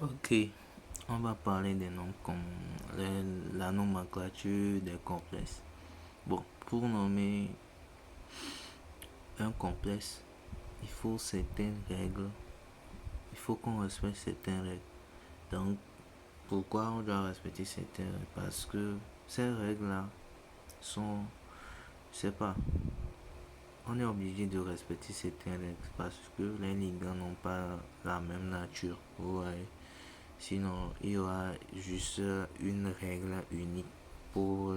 Ok, on va parler des noms comme la nomenclature des complexes. Bon, pour nommer un complexe, il faut certaines règles. Il faut qu'on respecte certaines règles. Donc, pourquoi on doit respecter certaines règles? Parce que ces règles-là sont, je sais pas, on est obligé de respecter certaines règles parce que les ligands n'ont pas la même nature. Vous voyez? Sinon, il y aura juste une règle unique pour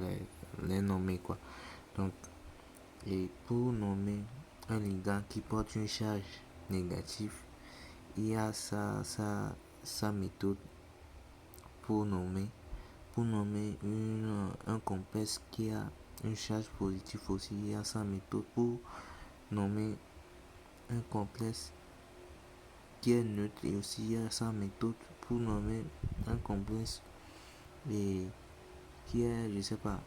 les nommer, quoi. Donc, et pour nommer un ligand qui porte une charge négative, il y a sa méthode pour nommer. Pour nommer un complexe qui a une charge positive aussi, il y a sa méthode pour nommer un complexe qui est neutre et aussi il y a sa méthode pour nommer un complexe et qui est, je sais pas,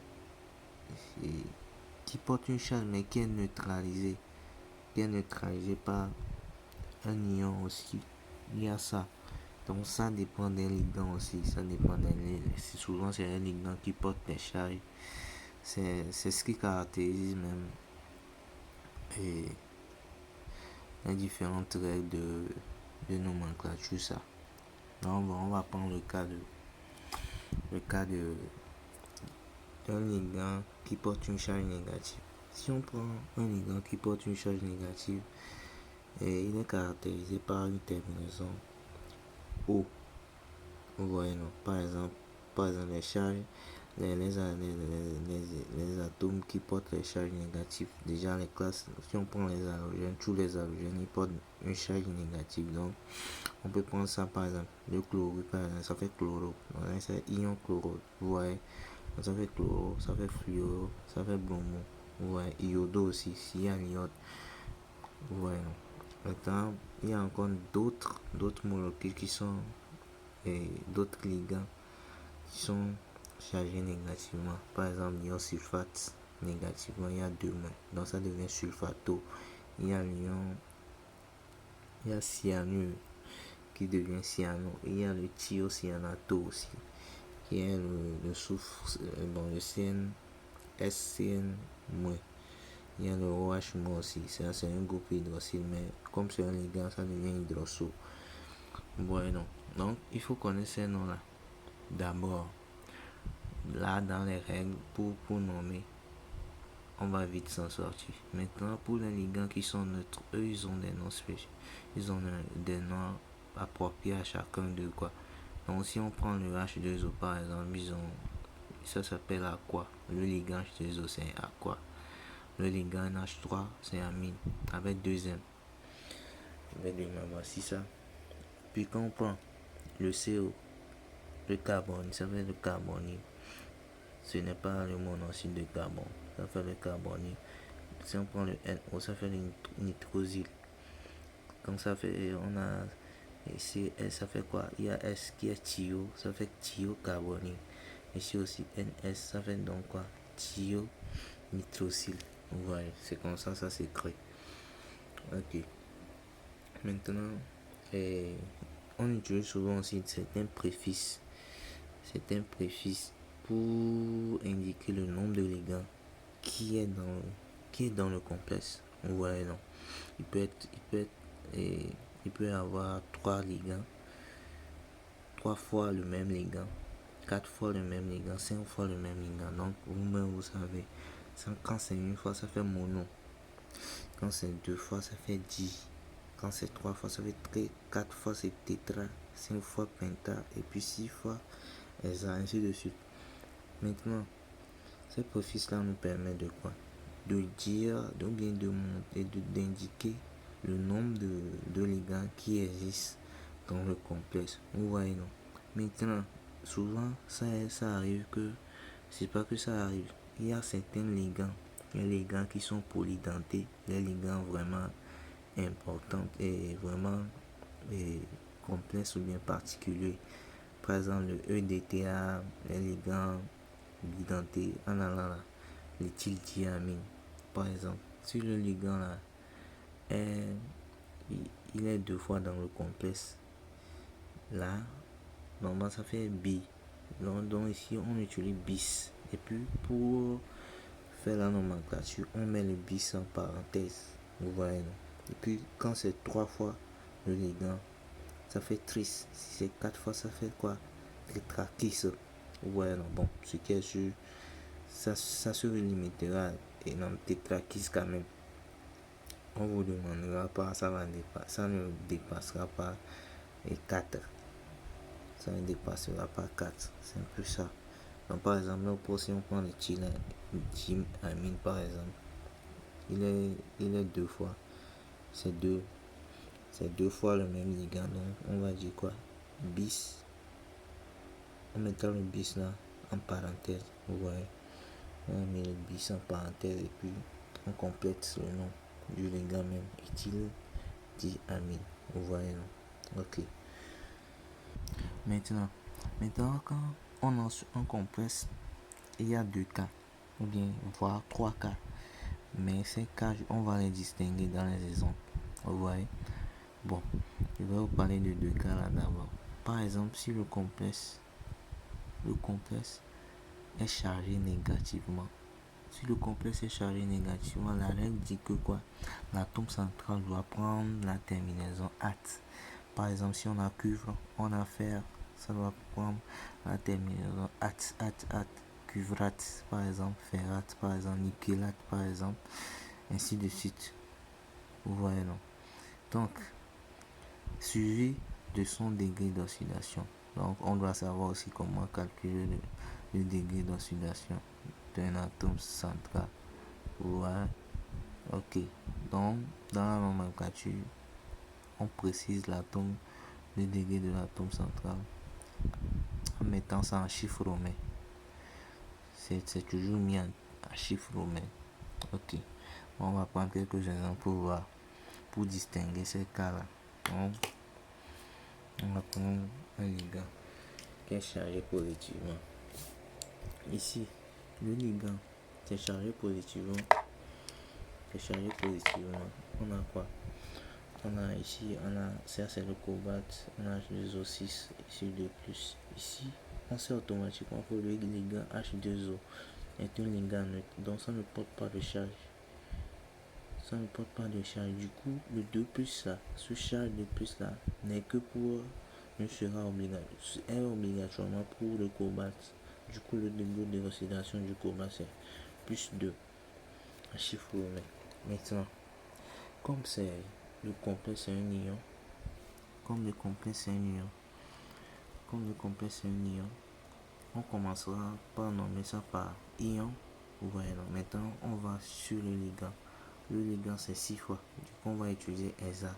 qui porte une charge mais qui est neutralisé par un ion aussi. Il y a ça. Donc ça dépend des ligands aussi. Ça dépend souvent c'est un ligand qui porte des charges. C'est ce qui caractérise même et les différentes règles de nomenclature ça. Donc on va prendre le cas de d'un ligand qui porte une charge négative. Si on prend un ligand qui porte une charge négative, et il est caractérisé par une terminaison O. Vous voyez, non? Par exemple les charges, les atomes qui portent les charges négatives. Déjà, les classes, si on prend les halogènes, tous les halogènes, ils portent une charge négative. Donc, on peut prendre ça par exemple, le chlorure, par exemple, ça fait chloro. Donc, c'est ion chloro. Vous voyez? Donc, ça fait chloro, ça fait fluoro, ça fait bromo. Vous voyez? Iodo aussi, s'il y a l'iode. Vous voyez, non? Maintenant, il y a encore d'autres molécules qui sont et d'autres ligands qui sont chargés négativement. Par exemple, l'ion sulfate négativement, il y a deux mains. Donc ça devient sulfato. Il y a cyanure qui devient cyano. Il y a le thiocyanato aussi, qui est le soufre, le CN, SCN-. Il y a le OH- aussi, c'est un groupe hydroxyle, mais comme c'est un ligand, ça devient hydroxo. Bueno, donc il faut connaître ces noms-là. D'abord, là dans les règles pour nommer, on va vite s'en sortir. Maintenant, pour les ligands qui sont neutres, eux ils ont des noms spéciaux. Ils ont des noms appropriés à chacun d'eux, quoi. Donc si on prend le H2O par exemple, ça s'appelle aqua. Le ligand H2O c'est aqua. Le ligand H3 c'est amine avec deux M. Avec des mains, voici ça. Puis quand on prend le CO, le carbone, ça fait le carbonyle. Ce n'est pas le monoxyde de carbone, ça fait le carbonyle. Si on prend le NO, ça fait le nitrosyle. Quand ça fait, on a ici S, ça fait quoi? Il y a S qui est thio, ça fait thiocarbonyle. Ici aussi NS, ça fait donc quoi? Thionitrosyle. Vous voyez, c'est comme ça s'écrit. Ok. Maintenant, on utilise souvent aussi certains préfixes pour indiquer le nombre de ligands qui est dans le complexe. Vous voyez, non? Il peut y avoir 3 ligands, 3 fois le même ligand, 4 fois le même ligand, 5 fois le même ligand. Donc, vous-même, vous savez, quand c'est une fois, ça fait mono. Quand c'est deux fois, ça fait di. Quand c'est 3 fois, ça fait tri. 4 fois, c'est tétra. 5 fois, penta. Et puis 6 fois, hexa, ainsi de suite. Maintenant, ces préfixes-là nous permettent de quoi? De dire, d'indiquer le nombre de ligands qui existent dans le complexe. Vous voyez, non? Maintenant, souvent, ça arrive que, c'est pas que ça arrive. Il y a certains ligands, les ligands qui sont polydentés, les ligands vraiment importants et vraiment complexes ou bien particuliers. Par exemple, le EDTA, les ligands bidentés, l'éthyldiamine. Par exemple, si le ligand là est, il est 2 fois dans le complexe, là, normalement ça fait bi. Donc ici on utilise bis. Et puis pour faire la nomenclature, on met le bis en parenthèse. Vous voyez, non? Et puis quand c'est 3 fois le ligand, ça fait tris. Si c'est 4 fois, ça fait quoi? Tétrakis. Vous voyez, non? Bon, ce qui est sûr, ça se limitera et non tétrakis quand même. On vous demandera pas, ça ne dépassera pas les 4. Ça ne dépassera pas 4. C'est un peu ça. Donc, par exemple, si on prend le thiamine, par exemple, il est 2 fois. C'est 2 fois le même ligand. Donc, on va dire quoi? Bis. On mettra le bis là en parenthèse. Vous voyez? On met le bis en parenthèse et puis on complète le nom du ligand même. Éthyldiamine. Vous voyez, non? Ok. Maintenant, quand on a un complexe, il y a 2 cas, ou bien voire 3 cas. Mais ces cas, on va les distinguer dans les exemples. Vous voyez? Bon, je vais vous parler de 2 cas là d'abord. Par exemple, si le complexe est chargé négativement. Si le complexe est chargé négativement, la règle dit que quoi? L'atome central doit prendre la terminaison at. Par exemple, si on a cuivre, on a fer, ça doit prendre la terminaison at, cuivrate, par exemple, ferrate, par exemple, nickelate, par exemple, ainsi de suite. Vous voyez, non? Donc, suivi de son degré d'oxydation. Donc, on doit savoir aussi comment calculer le degré d'oxydation d'un atome central. Vous voyez? Ok. Donc, dans la nomenclature, on précise le degré de l'atome central en mettant ça en chiffre romain. C'est toujours mis en chiffre romain. Ok. On va prendre quelques exemples pour distinguer ces cas-là. Donc, on va prendre un ligand qui est chargé positivement. Ici, le ligand c'est chargé positivement. On a quoi? On a ici, ça c'est le cobalt, on a H2O6, ici 2+. Ici, on sait automatiquement que le ligand H2O est un ligand neutre, donc ça ne porte pas de charge. Du coup, le 2+ là, ce charge de plus là, n'est que pour, ne sera obligatoirement pour le cobalt. Du coup, le degré de l'oxydation du cobalt c'est +2 à chiffre romain. Maintenant, comme le complexe est un ion, on commencera par nommer ça par ion. Vous voyez, maintenant on va sur le ligand. Le ligand c'est 6 fois. Du coup, on va utiliser ESA.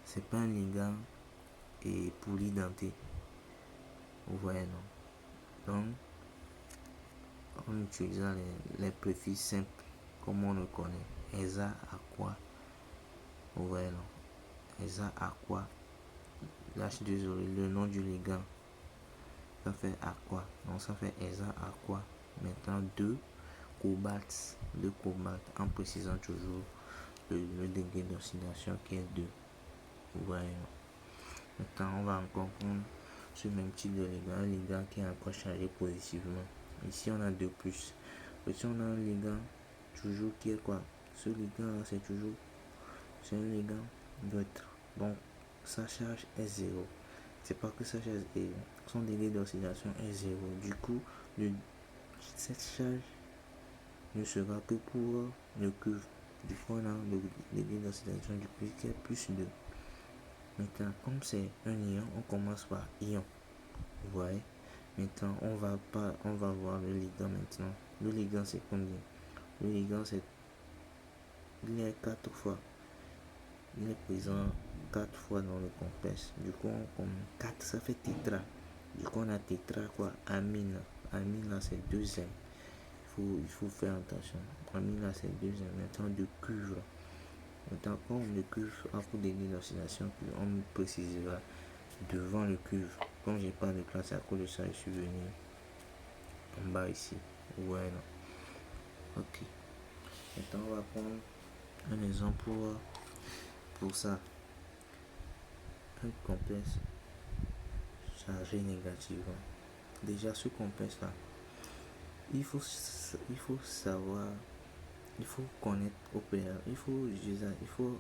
C'est pas un ligand et polydenté. Vous voyez, non? Donc, on utilise les préfixes simples comme on le connaît. ESA à quoi? Vous voyez, non? ESA à quoi? Désolé, le nom du ligand. Ça fait aqua. Donc ça fait ESA aqua. Maintenant 2 cobalt. En précisant toujours le degré d'oxydation qui est 2. Vous voyez. Maintenant on va encore prendre ce même type de ligand. Un ligand qui est encore chargé positivement. Ici on a 2+. Ici on a un ligand toujours qui est quoi? Ce ligand là c'est un ligand neutre. Donc sa charge est 0. C'est pas que sa charge est son degré d'oxydation est 0. Du coup, cette charge ne sera que pour le cuivre. Du coup, on a le degré d'oxydation du cuivre qui est +2. Maintenant, comme c'est un ion, on commence par ion. Vous voyez? Maintenant, on va voir le ligand maintenant. Le ligand, c'est combien? Le ligand, il est 4 fois. Il est présent 4 fois dans le complexe. Du coup, 4, ça fait tétra. Du coup, on a tétra quoi? Amine. Amine là, c'est 2M. Il faut faire attention. Amine là, c'est 2M. Maintenant, de cuivre. Maintenant, comme le cuivre a pour degré d'oxydation, on me précisera devant le cuivre. Comme j'ai pas de place à cause de ça, je suis venu en bas ici. Ouais, non. Ok. Maintenant, on va prendre un exemple pour ça. Un complexe chargé négativement. Déjà, ce complexe-là, il faut savoir, il faut connaître au préalable, il faut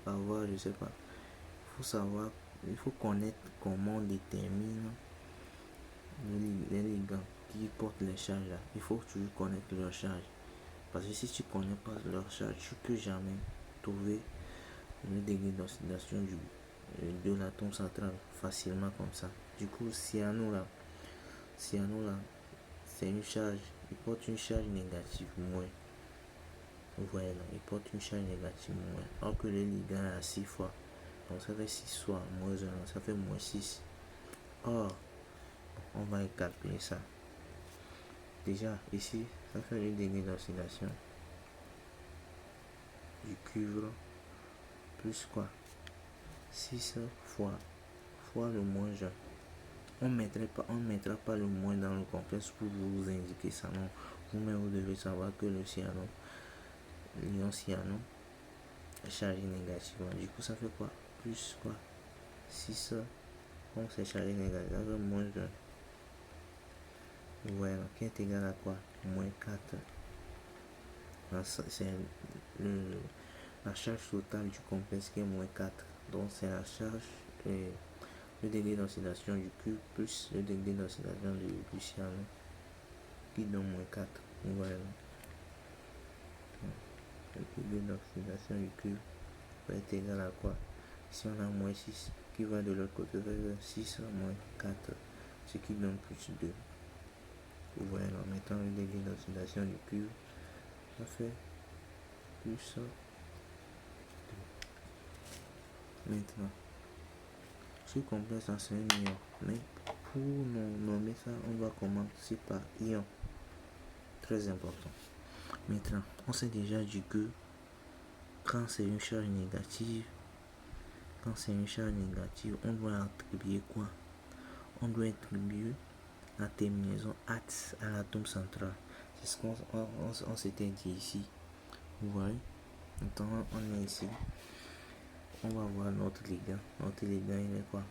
avoir, je sais pas, il faut savoir, il faut connaître comment on détermine les ligands qui portent les charges là. Il faut toujours connaître leur charge. Parce que si tu connais pas leur charge, tu peux jamais trouver le degré d'oxydation de l'atome central facilement comme ça. Du coup, cyano là, c'est une charge, il porte une charge négative moins. Voilà, il porte une charge négative moins. Alors que le ligand a 6 fois. Donc ça fait 6 fois moins 1, ça fait moins 6. Or, on va calculer ça. Déjà, ici, ça fait le degré d'oxydation du cuivre plus quoi 6 fois le moins 1. On ne mettra pas le moins dans le complexe pour vous indiquer ça. Non, vous-même vous devez savoir que le cyano, l'ion cyano est chargé négativement. Du coup, ça fait quoi? Plus quoi 6, comme c'est chargé négativement, ça fait moins 1. Voilà, qui est égal à quoi? Moins 4. C'est la charge totale du complexe qui est moins 4. Donc c'est la charge et le degré d'oxydation du cube plus le degré d'oxydation du cyano qui donne moins 4. Voilà. Le degré d'oxydation du cube va être égal à quoi? Si on a moins 6 qui va de l'autre côté, ça fait 6 moins 4, ce qui donne plus 2. Voilà, en mettant le degré d'oxydation du cube, ça fait plus 2. Maintenant, ce complexe c'est un ion, mais pour nommer ça, on va commencer par ion. Très important. Maintenant, on sait déjà dit que quand c'est une charge négative, on doit attribuer quoi? On doit attribuer la terminaison at à l'atome central. C'est ce qu'on s'était dit ici. Vous voyez? Maintenant, on est ici. On va voir notre ligand. Notre ligand, il est quoi?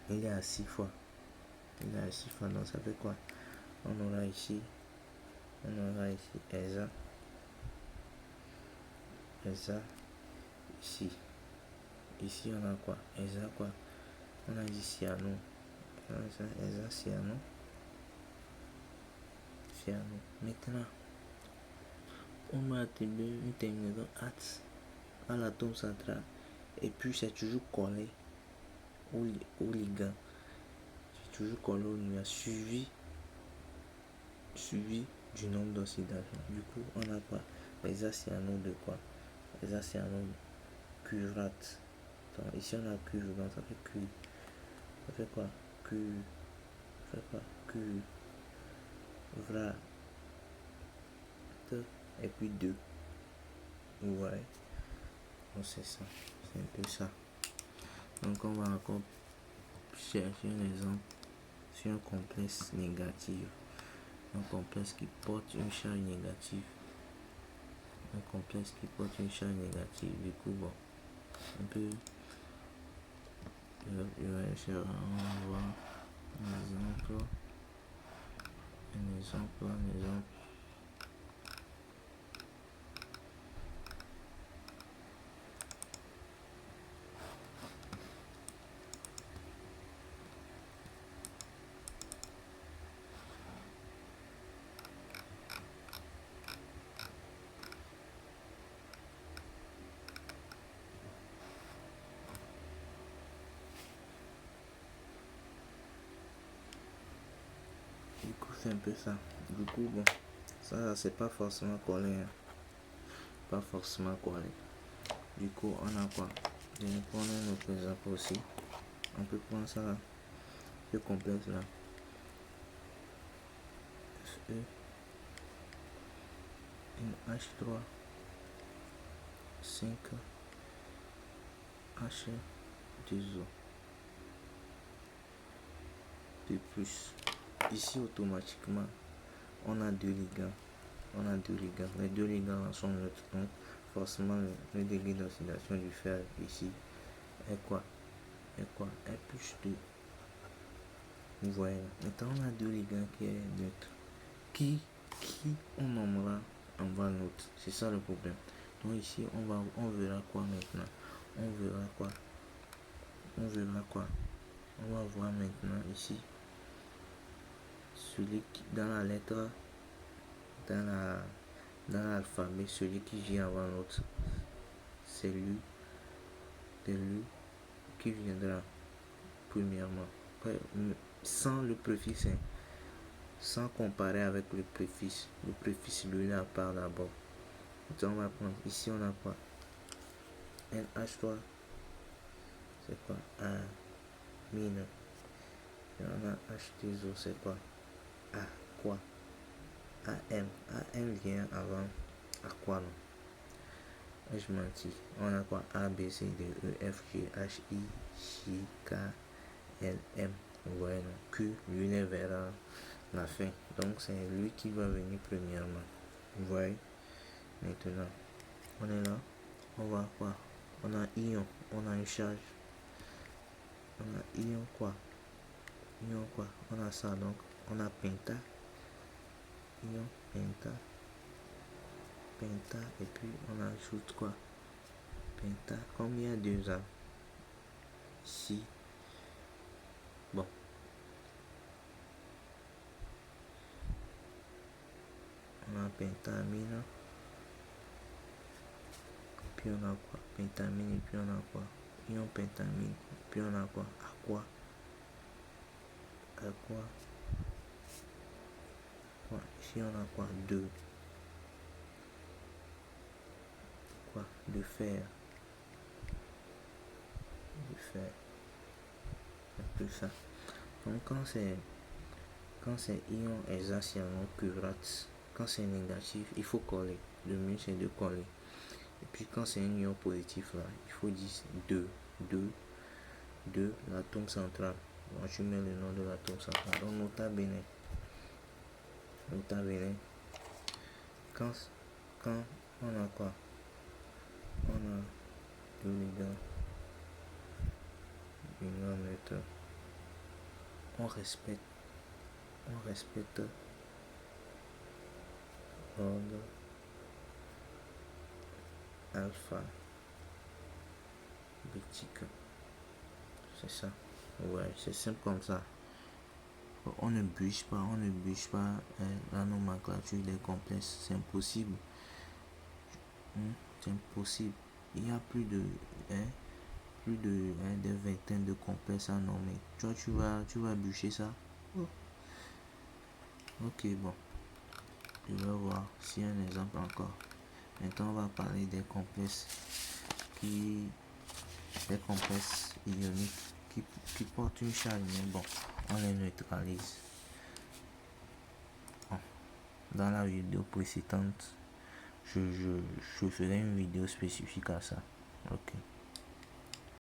Il est à 6 fois. Il est à 6 fois, donc ça fait quoi? On aura ici ESA. Ici. Ici, on a quoi? ESA quoi? On a dit cyano. ESA cyano. Maintenant, on va attribuer une terminaison at à l'atome central. Et puis, c'est toujours collé au ligand. C'est toujours collé au ligand. Suivi du nombre d'oxydation. Du coup, on a quoi? ESA cyano de quoi? ESA cyano cuvrate. Donc, ici, on a cuivre, donc ça fait cuivre. Ça fait quoi? Cuvrate. Et puis 2. Ouais. Donc, c'est ça. C'est un peu ça. Donc, on va encore chercher un exemple sur un complexe négatif. Un complexe qui porte une charge négative. Du coup, bon, un peu. On va voir un exemple. Du coup, c'est un peu ça. Du coup, bon, ça, c'est pas forcément collé. Pas forcément collé. Du coup, on a quoi? Je vais prendre un autre exemple aussi. On peut prendre ça là. Ce complexe là. Fe, H3, 5, H2O. De plus. Ici, automatiquement, on a deux ligands. On a deux ligands. Les deux ligands sont neutres. Donc, forcément, le degré d'oxydation du fer ici est quoi? Est plus 2. Vous voyez là. Maintenant, on a deux ligands qui est neutre. Qui on nommera en bas neutre. C'est ça le problème. Donc ici, on verra quoi maintenant? On verra quoi? On va voir maintenant ici celui qui, dans la lettre, dans l'alphabet, celui qui vient avant l'autre, c'est lui qui viendra premièrement. Sans le préfixe, hein, sans comparer avec le préfixe. Le préfixe, lui, là part d'abord. Donc on va prendre, ici on a quoi? NH3, c'est quoi? Mine. Et on a H2O, c'est quoi? A, quoi? AM. AM vient avant à quoi, non? Je mentis. On a quoi? A, B, C, D, E, F, G, H, I, J, K, L, M. Vous voyez, non? Q, lui, est vers la fin. Donc, c'est lui qui va venir premièrement. Vous voyez? Maintenant, on est là. On va quoi? On a ion. On a une charge. On a ion quoi? Ion quoi? On a ça, donc on a penta. Ion, penta. Penta. Et puis on ajoute quoi? Penta. Combien de ça? Ici. Bon. On a pentamine. Puis on a quoi? Pentamine. Et puis on a quoi? Ion pentamine. Puis on a quoi? Aqua. Aqua. Quoi? Ici on a quoi? 2. Quoi? De fer. De fer. C'est plus ça. Donc quand c'est ion hexacyano curate, quand c'est négatif, il faut coller. Le mieux c'est de coller. Et puis quand c'est un ion positif là, il faut dire 2, l'atome central. Moi je mets le nom de l'atome central. Donc nota bene. Quand on a quoi? On a deux ligands. Neutre. On respecte l'ordre alpha bétique. C'est ça. Ouais, c'est simple comme ça. On ne bûche pas la nomenclature des complexes. C'est impossible. C'est impossible. Il y a plus de des vingtaines de complexes à nommer. Toi, tu vas bûcher ça. Ok, bon. Je vais voir s'il y a un exemple encore. Maintenant, on va parler des complexes ioniques qui portent une charge, mais bon, on les neutralise. Bon. Dans la vidéo précédente, je ferai une vidéo spécifique à ça. Ok.